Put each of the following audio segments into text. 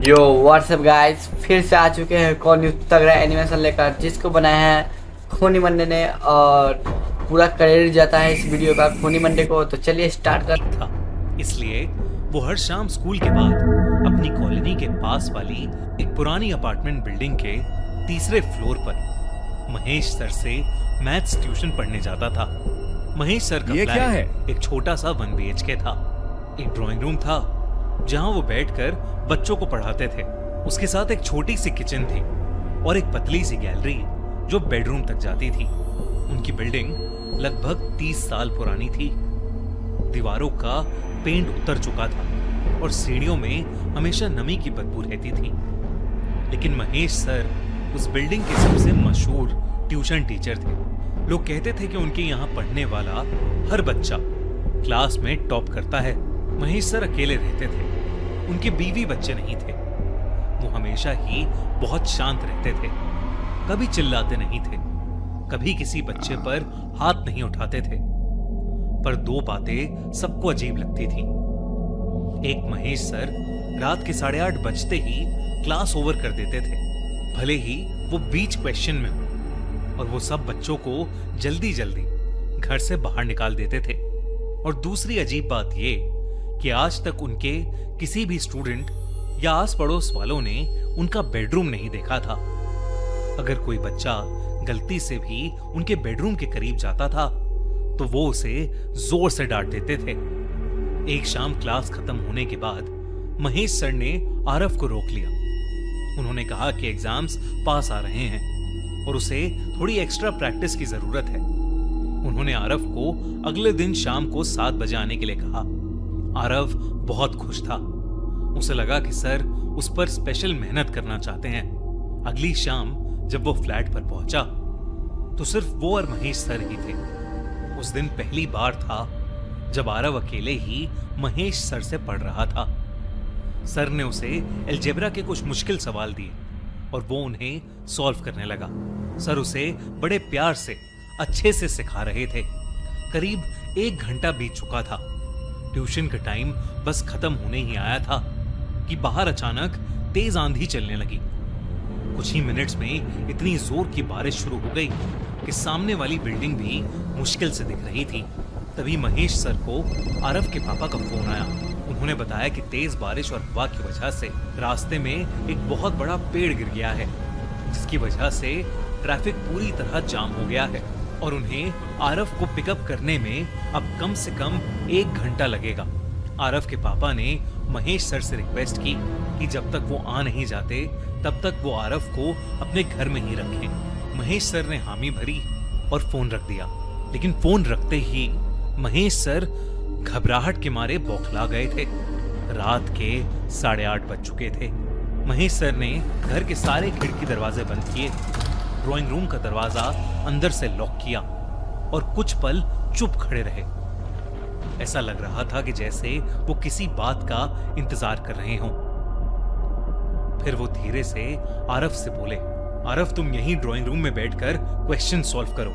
यो WhatsApp guys, फिर से आ चुके हैं कौन न्यू तगड़ा एनिमेशन लेकर, जिसको बनाया है खूनी मंडे ने। और पूरा करियर जाता है इस वीडियो का खूनी मंडे को। तो चलिए स्टार्ट कर था। इसलिए वो हर शाम स्कूल के बाद अपनी कॉलोनी के पास वाली एक पुरानी अपार्टमेंट बिल्डिंग के तीसरे फ्लोर पर महेश सर से मैथ्स ट्यूशन पढ़ने जाता था। महेश सर का ये क्या है? एक छोटा सा 1 BHK था। एक ड्राइंग रूम था जहां वो बैठकर बच्चों को पढ़ाते थे। उसके साथ एक छोटी सी किचन थी और एक पतली सी गैलरी जो बेडरूम तक जाती थी। उनकी बिल्डिंग लगभग 30 साल पुरानी थी। दीवारों का पेंट उतर चुका था और सीढ़ियों में हमेशा नमी की बदबू रहती थी। लेकिन महेश सर उस बिल्डिंग के सबसे मशहूर ट्यूशन टीचर थे। लोग कहते थे कि उनके यहाँ पढ़ने वाला हर बच्चा क्लास में टॉप करता है। महेश सर अकेले रहते थे, उनके बीवी बच्चे नहीं थे। वो हमेशा ही बहुत शांत रहते थे, कभी चिल्लाते नहीं थे, कभी किसी बच्चे पर हाथ नहीं उठाते थे। पर 2 बातें सबको अजीब लगती थी। एक, महेश सर रात के 8:30 बजते ही क्लास ओवर कर देते थे, भले ही वो बीच क्वेश्चन में हो, और वो सब बच्चों को जल्दी जल्दी घर से बाहर निकाल देते थे। और दूसरी अजीब बात ये कि आज तक उनके किसी भी स्टूडेंट या आस पड़ोस वालों ने उनका बेडरूम नहीं देखा था। अगर कोई बच्चा गलती से भी उनके बेडरूम के करीब जाता था तो वो उसे जोर से डांट देते थे। एक शाम क्लास खत्म होने के बाद महेश सर ने आरव को रोक लिया। उन्होंने कहा कि एग्जाम्स पास आ रहे हैं और उसे थोड़ी एक्स्ट्रा प्रैक्टिस की जरूरत है। उन्होंने आरव को अगले दिन शाम को 7 बजे आने के लिए कहा। आरव बहुत खुश था। उसे लगा कि सर उस पर स्पेशल मेहनत करना चाहते हैं। अगली शाम जब वो फ्लैट पर पहुंचा तो सिर्फ वो और महेश सर ही थे। उस दिन पहली बार था जब आरव अकेले ही महेश सर से पढ़ रहा था। सर ने उसे अलजेब्रा के कुछ मुश्किल सवाल दिए और वो उन्हें सॉल्व करने लगा। सर उसे बड़े प्यार से अच्छे से सिखा रहे थे। करीब 1 घंटा बीत चुका था। ट्यूशन का टाइम बस खत्म होने ही आया था कि बाहर अचानक तेज आंधी चलने लगी। कुछ ही मिनट्स में इतनी जोर की बारिश शुरू हो गई कि सामने वाली बिल्डिंग भी मुश्किल से दिख रही थी। तभी महेश सर को आरव के पापा का फोन आया। उन्होंने बताया कि तेज बारिश और हवा की वजह से रास्ते में एक बहुत बड़ा पेड़ गिर गया है, जिसकी वजह से ट्रैफिक पूरी तरह जाम हो गया है और उन्हें आरव को पिकअप करने में अब कम से कम 1 घंटा लगेगा। आरव के पापा ने महेश सर से रिक्वेस्ट की कि जब तक वो आ नहीं जाते तब तक वो आरव को अपने घर में ही रखें। महेश सर ने हामी भरी और फोन रख दिया। लेकिन फोन रखते ही महेश सर घबराहट के मारे बौखला गए थे। रात के 8:30 बज चुके थे। महेश सर ने घर के सारे खिड़की दरवाजे बंद किए, ड्राइंग रूम का दरवाजा अंदर से लॉक किया और कुछ पल चुप खड़े रहे। ऐसा लग रहा था कि जैसे वो किसी बात का इंतजार कर रहे हों। फिर वो धीरे से आरव से बोले, आरव तुम यहीं ड्राइंग रूम में बैठकर क्वेश्चन सॉल्व करो।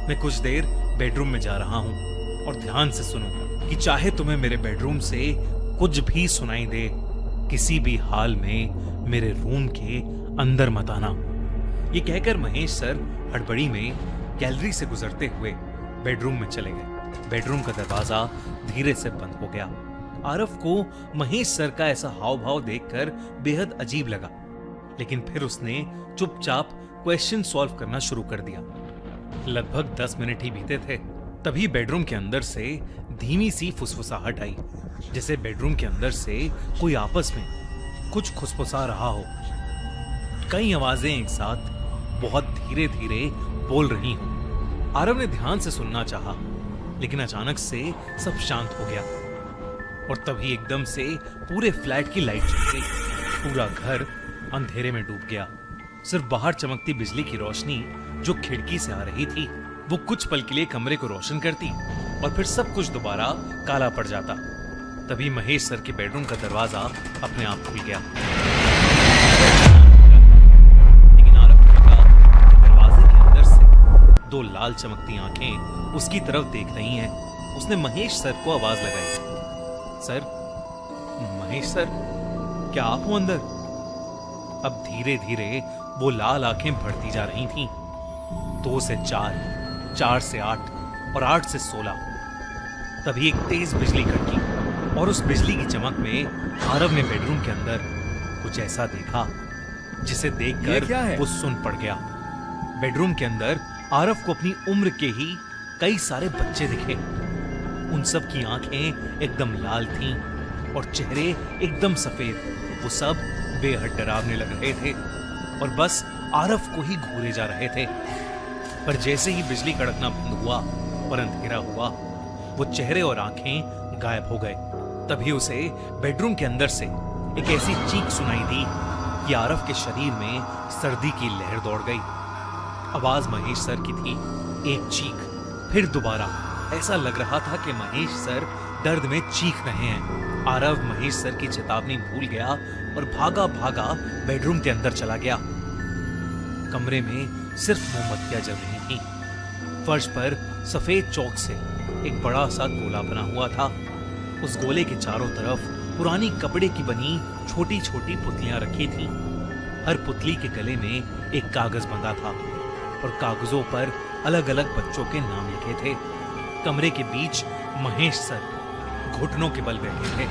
मैं कुछ देर बेडरूम में जा रहा हूं और ध्यान से सुनो कि चाहे तुम्हें मेरे बेडरूम से कुछ भी सुनाई दे, किसी भी हाल में मेरे रूम के अंदर मत आना। ये कहकर महेश सर हड़बड़ी में गैलरी से गुजरते हुए बेडरूम में चले गए। बेडरूम का दरवाजा धीरे से बंद हो गया। आरव को महेश सर का ऐसा हाव भाव देखकर बेहद अजीब लगा, लेकिन फिर उसने चुपचाप क्वेश्चन सॉल्व करना शुरू कर दिया। लगभग 10 मिनट ही बीते थे, तभी बेडरूम के अंदर से धीमी सी फुसफुसाहट आई, जैसे बेडरूम के अंदर से कोई आपस में कुछ खुसफुसा रहा हो। कई आवाजें एक साथ बहुत धीरे धीरे बोल रही हूं। आरव ने ध्यान से सुनना चाहा, लेकिन अचानक से सब शांत हो गया और तभी एकदम से पूरे फ्लैट की लाइट जल गई। पूरा घर अंधेरे में डूब गया। सिर्फ बाहर चमकती बिजली की रोशनी जो खिड़की से आ रही थी वो कुछ पल के लिए कमरे को रोशन करती और फिर सब कुछ दोबारा काला पड़ जाता। तभी महेश सर के बेडरूम का दरवाजा अपने आप खुल गया। लेकिन आरव को लगा कि दरवाजे के अंदर से 2 लाल चमकती आंखें उसकी तरफ देख रही हैं। उसने महेश सर को आवाज लगाई, सर, महेश सर, क्या आप हो अंदर? अब धीरे धीरे वो लाल आंखें बढ़ती जा रही थीं। 2 से 4, 4 से 8 और 8 से 16। तभी एक तेज बिजली कड़की और उस बिजली की चमक में आरव ने बेडरूम के अंदर कुछ ऐसा देखा जिसे ये देखकर क्या है? वो सुन पड़ गया। बेडरूम के अंदर आरव को अपनी उम्र के ही कई सारे बच्चे दिखे। उन सब की आंखें एकदम लाल थीं और चेहरे एकदम सफेद। वो सब बेहद डरावने लग रहे थे और बस आरव को ही घूरे जा रहे थे। पर जैसे ही बिजली कड़कना बंद हुआ और अंधेरा हुआ, वो चेहरे और आंखें गायब हो गए। तभी उसे बेडरूम के अंदर से एक ऐसी चीख सुनाई दी कि आरव के शरीर में सर्दी की लहर दौड़ गई। आवाज महेश सर की थी। एक चीख, फिर दोबारा। ऐसा लग रहा था कि महेश सर दर्द में चीख रहे हैं। आरव महेश सर की चेतावनी भूल गया और भागा भागा बेडरूम के अंदर चला गया। कमरे में सिर्फ मोमबत्तियां जल रही थीं। फर्श पर सफेद चौक से एक बड़ा सा गोला बना हुआ था। उस गोले के चारों तरफ पुरानी कपड़े की बनी छोटी छोटी पुतलियां रखी थीं। हर पुतली के गले में एक कागज बंधा था और कागजों पर अलग अलग बच्चों के नाम लिखे थे। कमरे के बीच महेश सर घुटनों के बल बैठे थे।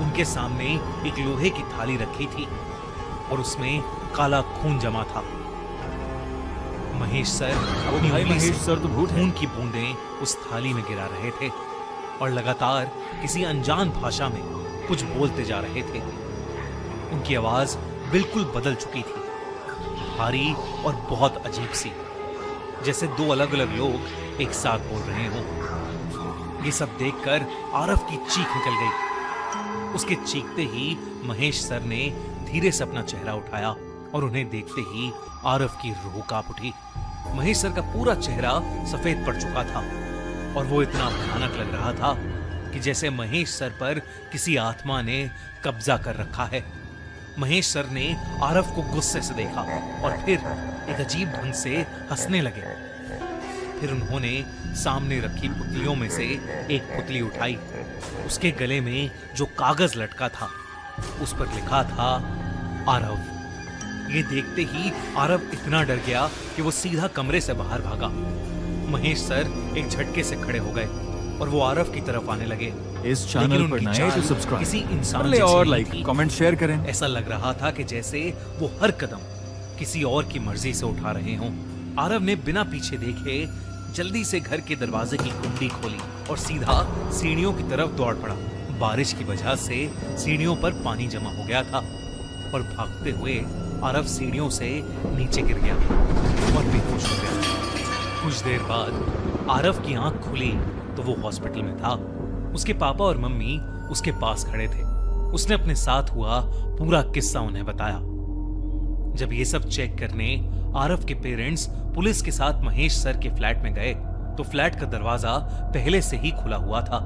उनके सामने एक लोहे की थाली रखी थी और उसमें काला खून जमा था। महेश सर अपनी भाई उंगली से महेश सर तो भूत हैं। खून की बूंदें उस थाली में गिरा रहे थे और लगातार किसी अनजान भाषा में कुछ बोलते जा रहे थे। उनकी आवाज बिल्कुल बदल चुकी थी, भारी और बहुत अजीब सी, जैसे 2 अलग अलग लोग एक साथ बोल रहे हों। ये सब देखकर आरव की चीख निकल गई। उसके चीखते ही महेश सर ने धीरे से अपना चेहरा उठाया और उन्हें देखते ही आरव की रूह कांप उठी। महेश सर का पूरा चेहरा सफेद पड़ चुका था और वो इतना भयानक लग रहा था कि जैसे महेश सर पर किसी आत्मा ने कब्जा कर रखा है। महेश सर ने आरव को गुस्से से देखा और फिर एक अजीब ढंग से हंसने लगे। फिर उन्होंने सामने रखी पुतलियों में से एक पुतली उठाई। उसके गले में जो कागज लटका था उस पर लिखा था आरव। ये देखते ही आरव इतना डर गया कि वो सीधा कमरे से बाहर भागा। महेश सर एक झटके से खड़े हो गए और वो आरव की तरफ आने लगे। इस लेकिन चैनल पर उनकी नए तो चाल सब्सक्राइब किसी इंसान कर ले जैसी और नहीं लाइक थी। कमेंट शेयर करें। ऐसा लग रहा था कि जैसे वो हर कदम किसी और की मर्जी से उठा रहे हों। आरव ने बिना पीछे देखे जल्दी से घर के दरवाजे की कुंडी खोली और सीधा सीढ़ियों की तरफ दौड़ पड़ा। बारिश की वजह से सीढ़ियों पर पानी जमा हो गया था और भागते हुए आरव सीढ़ियों से नीचे गिर गया और बेहोश हो गया। कुछ देर बाद आरव की आंख खुली तो वो हॉस्पिटल में था। उसके पापा और मम्मी उसके पास खड़े थे। उसने अपने साथ हुआ पूरा किस्सा उन्हें बताया। जब ये सब चेक करने आरव के पेरेंट्स पुलिस के साथ महेश सर के फ्लैट में गए तो फ्लैट का दरवाजा पहले से ही खुला हुआ था।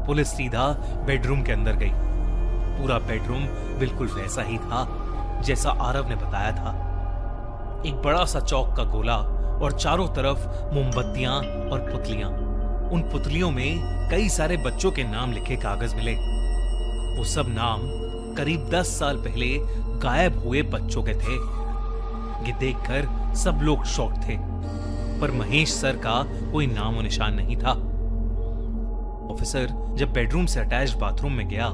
पुलिस सीधा बेडरूम के अंदर गई। पूरा बेडरूम बिल्कुल वैसा ही था जैसा आरव ने बताया था। एक बड़ा सा चौक का गोला और चारों तरफ मोमबत्तियां और पुतलियां। उन पुतलियों में कई सारे बच्चों के नाम लिखे कागज मिले। वो सब नाम करीब 10 साल पहले गायब हुए बच्चों के थे। ये देखकर सब लोग शॉक थे, पर महेश सर का कोई नामो निशान नहीं था। ऑफिसर जब बेडरूम से अटैच्ड बाथरूम में गया,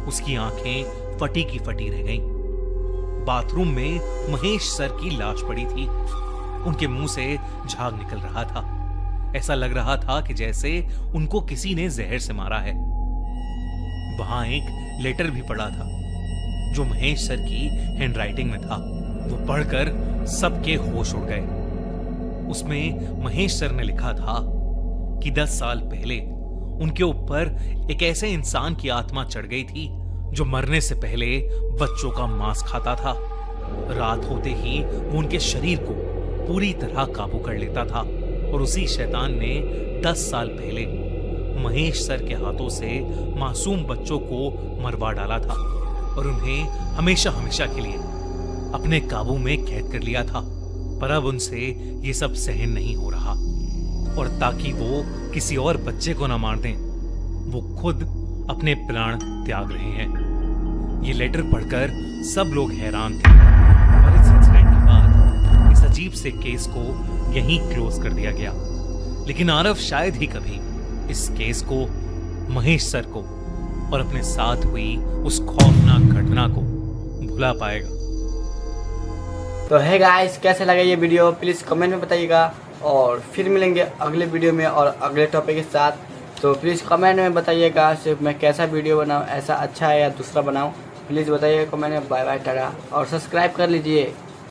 उसकी आंखें फटी की फटी रह गईं। बाथरूम में महेश सर की लाश पड़ी थी। उनके मुंह से झाग निकल रहा था। ऐसा लग रहा था कि जैसे उनको किसी ने जहर से मारा है। वहां एक लेटर भी पड़ा था जो महेश सर की हैंडराइटिंग में था। वो पढ़कर सबके होश उड़ गए। उसमें महेश सर ने लिखा था कि 10 साल पहले उनके ऊपर एक ऐसे इंसान की आत्मा चढ़ गई थी जो मरने से पहले बच्चों का मांस खाता था। रात होते ही वो उनके शरीर को पूरी तरह काबू कर लेता था और उसी शैतान ने 10 साल पहले महेश सर के हाथों से मासूम बच्चों को मरवा डाला था और उन्हें हमेशा हमेशा के लिए अपने काबू में कैद कर लिया था। पर अब उनसे ये सब सहन नहीं हो रहा और ताकि वो किसी और बच्चे को न मार दें, वो खुद अपने प्राण त्याग रहे हैं। ये लेटर पढ़कर सब लोग हैरान थे और इस इंसिडेंट के बाद इस अजीब से केस को यहीं क्लोज कर दिया गया। लेकिन आरव शायद ही कभी इस केस को, महेश सर को और अपने साथ हुई उस खौफनाक घटना को भुला पाएगा। तो है गाइस, कैसे लगा ये वीडियो प्लीज़ कमेंट में बताइएगा और फिर मिलेंगे अगले वीडियो में और अगले टॉपिक के साथ। तो प्लीज़ कमेंट में बताइएगा सिर्फ मैं कैसा वीडियो बनाऊँ, ऐसा अच्छा है या दूसरा बनाऊँ, प्लीज़ बताइएगा कमेंट में। बाय बाय, टाटा और सब्सक्राइब कर लीजिए।